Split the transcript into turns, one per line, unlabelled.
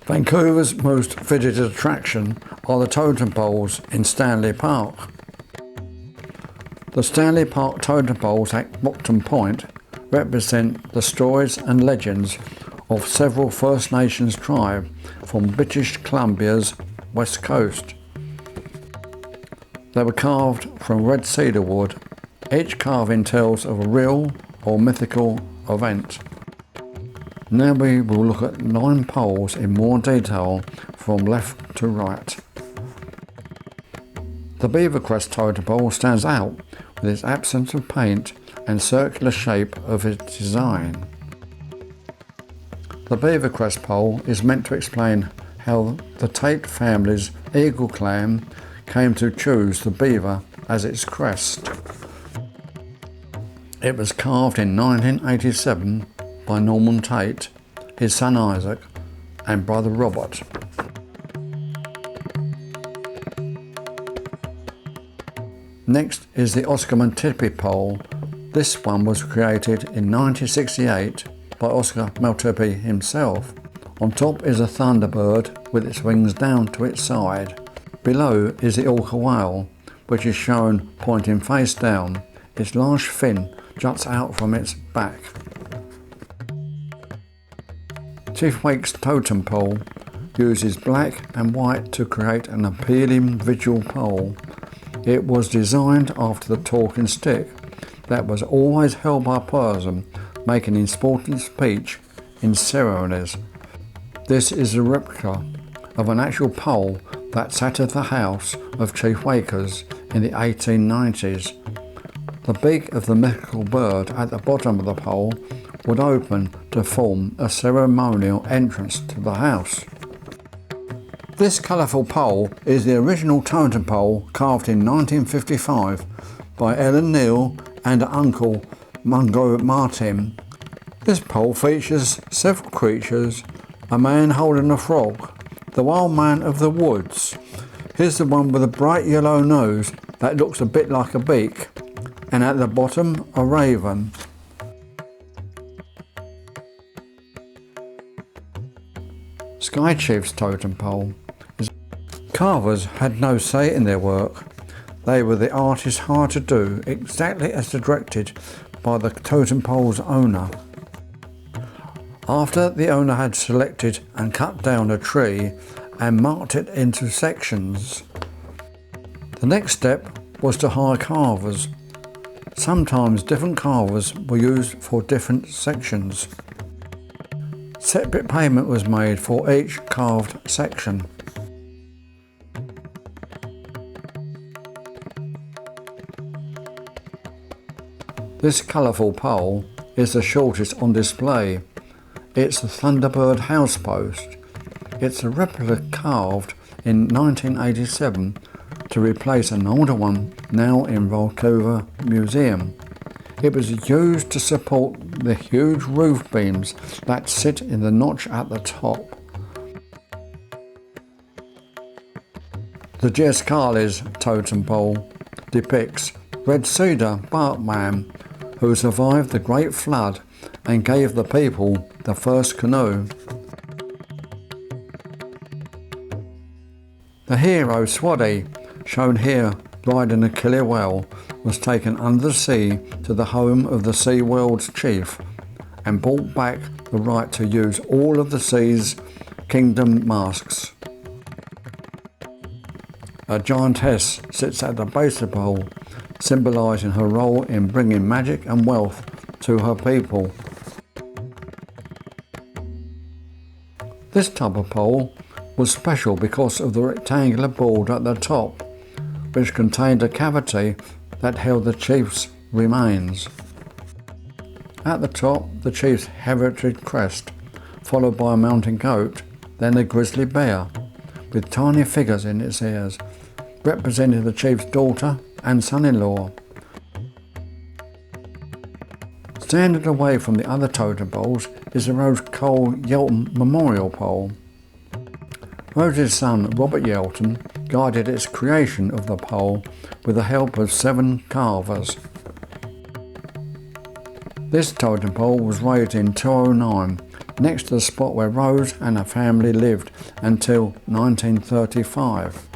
Vancouver's most visited attraction are the Totem Poles in Stanley Park. The Stanley Park Totem Poles at Totem Point represent the stories and legends of several First Nations tribes from British Columbia's west coast. They were carved from red cedar wood. Each carving tells of a real or mythical event. Now we will look at 9 poles in more detail from left to right. The Beaver Crest Totem Pole stands out with its absence of paint and circular shape of its design. The Beaver Crest pole is meant to explain how the Tate family's Eagle clan came to choose the beaver as its crest. It was carved in 1987 by Norman Tate, his son Isaac, and brother Robert. Next is the Oscar Maltipy pole. This one was created in 1968 by Oscar Maltipy himself. On top is a thunderbird with its wings down to its side. Below is the orca whale, which is shown pointing face down. Its large fin juts out from its back. Chief Wake's totem pole uses black and white to create an appealing visual pole. It was designed after the talking stick that was always held by a person making an important speech in ceremonies. This is a replica of an actual pole that sat at the house of Chief Wakers in the 1890s. The beak of the mythical bird at the bottom of the pole would open to form a ceremonial entrance to the house. This colourful pole is the original totem pole carved in 1955 by Ellen Neal and her uncle Mungo Martin. This pole features several creatures: a man holding a frog, the wild man of the woods. Here's the one with a bright yellow nose that looks a bit like a beak, and at the bottom a raven. Sky Chief's totem pole. Carvers had no say in their work. They were the artists hired to do exactly as directed by the totem pole's owner. After the owner had selected and cut down a tree and marked it into sections, the next step was to hire carvers. Sometimes different carvers were used for different sections. Separate payment was made for each carved section. This colourful pole is the shortest on display. It's the Thunderbird house post. It's a replica carved in 1987 to replace an older one now in Vancouver Museum. It was used to support the huge roof beams that sit in the notch at the top. The Jescali's totem pole depicts Red Cedar Barkman, who survived the Great Flood and gave the people the first canoe. The hero Swaddy, shown here riding a killer whale, was taken under the sea to the home of the Sea World's chief and brought back the right to use all of the sea's kingdom masks. A giantess sits at the base of the pole, symbolising her role in bringing magic and wealth to her people. This type of pole was special because of the rectangular board at the top, which contained a cavity that held the chief's remains. At the top, the chief's heritage crest, followed by a mountain goat, then a grizzly bear, with tiny figures in its ears, representing the chief's daughter and son-in-law. Standing away from the other totem poles is the Rose Yelton Memorial Pole. Rose's son Robert Yelton guided its creation of the pole with the help of 7 carvers. This totem pole was raised in 2009 next to the spot where Rose and her family lived until 1935.